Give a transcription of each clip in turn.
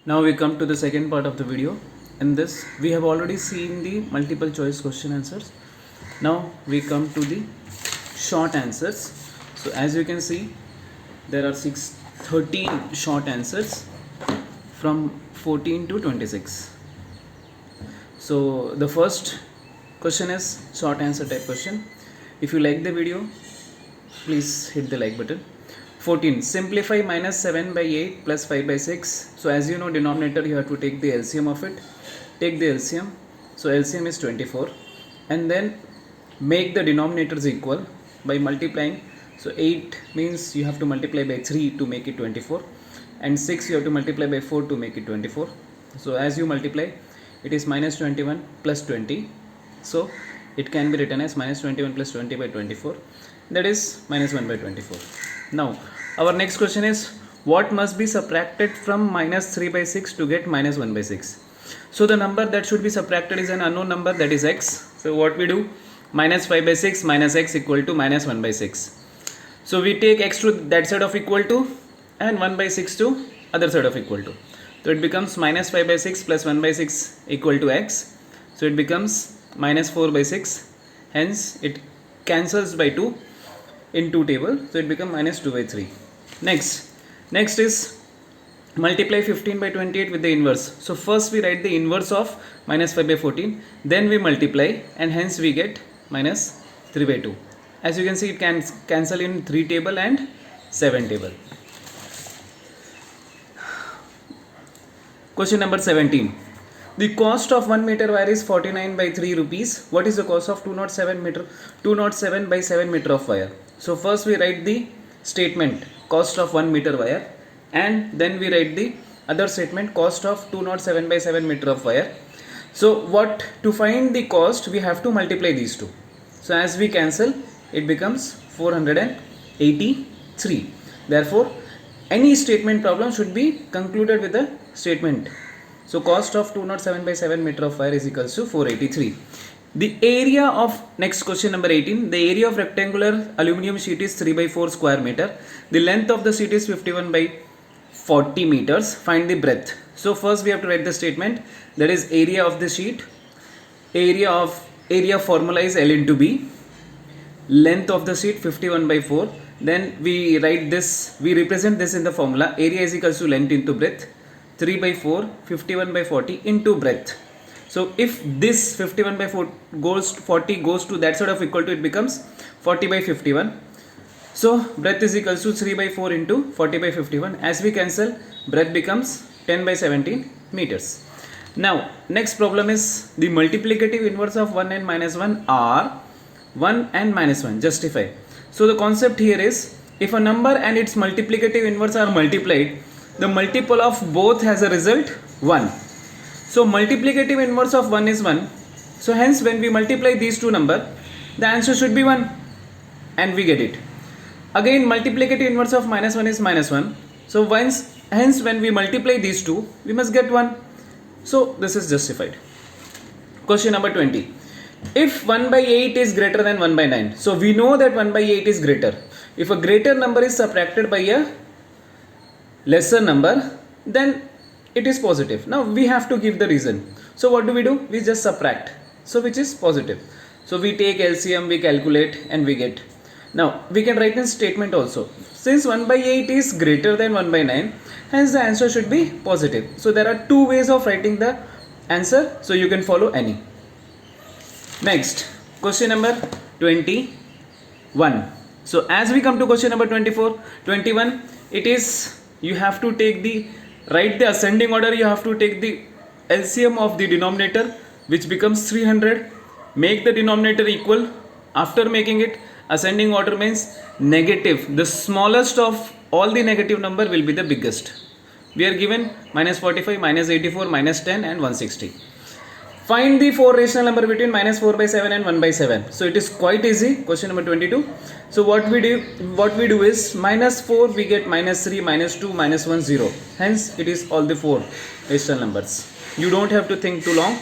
Now we come to the second part of the video. In this we have already seen the multiple choice question answers. Now we come to the short answers. So as you can see, there are 13 short answers from 14 to 26. So the first question is short answer type question. If you like the video, please hit the like button. 14. Simplify minus 7 by 8 plus 5 by 6. So as you know, denominator you have to take the LCM of it. Take the LCM. So LCM is 24. And then make the denominators equal by multiplying. So 8 means you have to multiply by 3 to make it 24. And 6 you have to multiply by 4 to make it 24. So as you multiply, it is minus 21 plus 20. So it can be written as minus 21 plus 20 by 24. That is minus 1 by 24. Now our next question is, what must be subtracted from minus 3 by 6 to get minus 1 by 6? So the number that should be subtracted is an unknown number, that is x. So what we do, minus 5 by 6 minus x equal to minus 1 by 6. So we take x to that side of equal to and 1 by 6 to other side of equal to. So it becomes minus 5 by 6 plus 1 by 6 equal to x. So it becomes minus 4 by 6. Hence it cancels by 2 in 2 table. So it becomes minus 2 by 3. Next is multiply 15 by 28 with the inverse. So first we write the inverse of minus 5 by 14. Then we multiply and hence we get minus 3 by 2. As you can see, it can cancel in 3 table and 7 table. Question number 17. The cost of 1 meter wire is 49 by 3 rupees. What is the cost of 207 by 7 meter of wire? So first we write the statement cost of 1 meter wire, and then we write the other statement cost of 207 by 7 meter of wire. So what, to find the cost we have to multiply these two. So as we cancel, it becomes 483. Therefore any statement problem should be concluded with a statement. So cost of 207 by 7 meter of wire is equals to 483. The area of, next question number 18, the area of rectangular aluminum sheet is 3 by 4 square meter. The length of the sheet is 51 by 40 meters. Find the breadth. So first we have to write the statement, that is area of the sheet. Area formula is L into B. Length of the sheet 51 by 4. Then we write this, we represent this in the formula. Area is equals to length into breadth. 3 by 4, 51 by 40 into breadth. So if this 51 by 40 goes to that side of equal to, it becomes 40 by 51. So breadth is equals to 3 by 4 into 40 by 51. As we cancel, breadth becomes 10 by 17 meters. Now next problem is the multiplicative inverse of 1 and minus 1 are 1 and minus 1. Justify. So the concept here is, if a number and its multiplicative inverse are multiplied, the multiple of both has a result 1. So multiplicative inverse of 1 is 1. So hence when we multiply these two numbers, the answer should be 1, and we get it. Again multiplicative inverse of minus 1 is minus 1. So hence when we multiply these two, we must get 1. So this is justified. Question number 20. If 1 by 8 is greater than 1 by 9, so we know that 1 by 8 is greater. If a greater number is subtracted by a lesser number, then it is positive. Now we have to give the reason. So what do? We just subtract. So which is positive. So we take LCM, we calculate, and we get. Now we can write in statement also. Since 1 by 8 is greater than 1 by 9, hence the answer should be positive. So there are two ways of writing the answer. So you can follow any. Next, question number 21. So as we come to question number 21, it is, you have to take write the ascending order. You have to take the LCM of the denominator, which becomes 300. Make the denominator equal. After making it, ascending order means negative. The smallest of all the negative number will be the biggest. We are given minus 45, minus 84, minus 10 and 160. Find the 4 rational number between minus 4 by 7 and 1 by 7. So it is quite easy. Question number 22. So what we do is, minus 4 we get minus 3, minus 2, minus 1, 0. Hence it is all the 4 rational numbers. You don't have to think too long,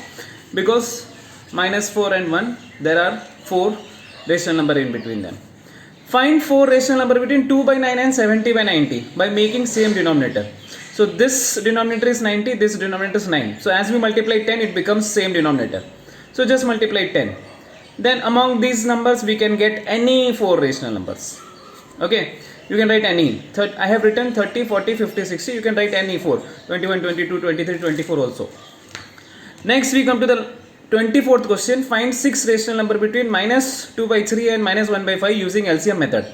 because minus 4 and 1, there are 4 rational number in between them. Find 4 rational number between 2 by 9 and 70 by 90 by making same denominator. So this denominator is 90, this denominator is 9. So as we multiply 10, it becomes same denominator. So just multiply 10. Then among these numbers we can get any 4 rational numbers. Okay, you can write any. I have written 30, 40, 50, 60. You can write any 4. 21, 22, 23, 24 also. Next we come to the 24th question. Find 6 rational number between minus 2 by 3 and minus 1 by 5 using LCM method.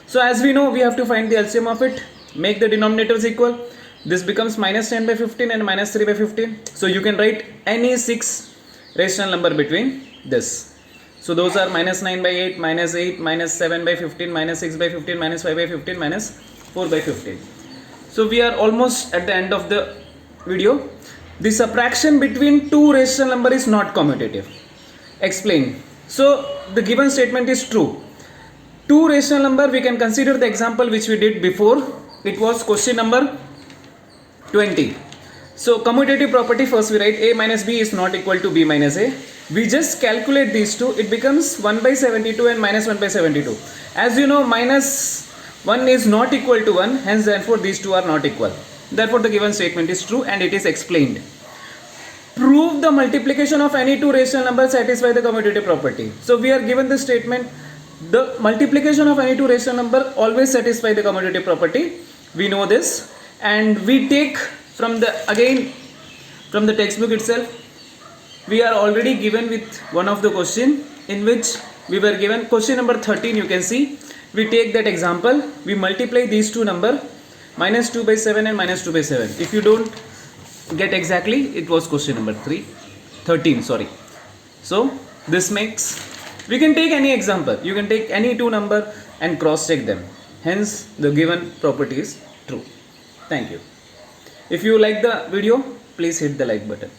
So as we know, we have to find the LCM of it. Make the denominators equal. This becomes minus 10 by 15 and minus 3 by 15. So you can write any 6 rational number between this. So those are minus 9 by 8, minus 7 by 15, minus 6 by 15, minus 5 by 15, minus 4 by 15. So we are almost at the end of the video. The subtraction between two rational number is not commutative. Explain. So the given statement is true. Two rational number, we can consider the example which we did before. It was question number 20. So commutative property, first we write a minus b is not equal to b minus a. We just calculate these two, it becomes 1 by 72 and minus 1 by 72. As you know, minus 1 is not equal to 1, hence therefore these two are not equal. Therefore the given statement is true and it is explained. Prove the multiplication of any two rational numbers satisfy the commutative property. So we are given the statement, the multiplication of any two rational number always satisfy the commutative property. We know this, and we take from the textbook itself. We are already given with one of the question in which we were given question number 13. You can see we take that example, we multiply these two number, minus 2 by 7 and minus 2 by 7. If you don't get exactly, it was question number 13, sorry. So this makes, we can take any example, you can take any two number and cross check them, hence the given property is true. Thank you. If you like the video, please hit the like button.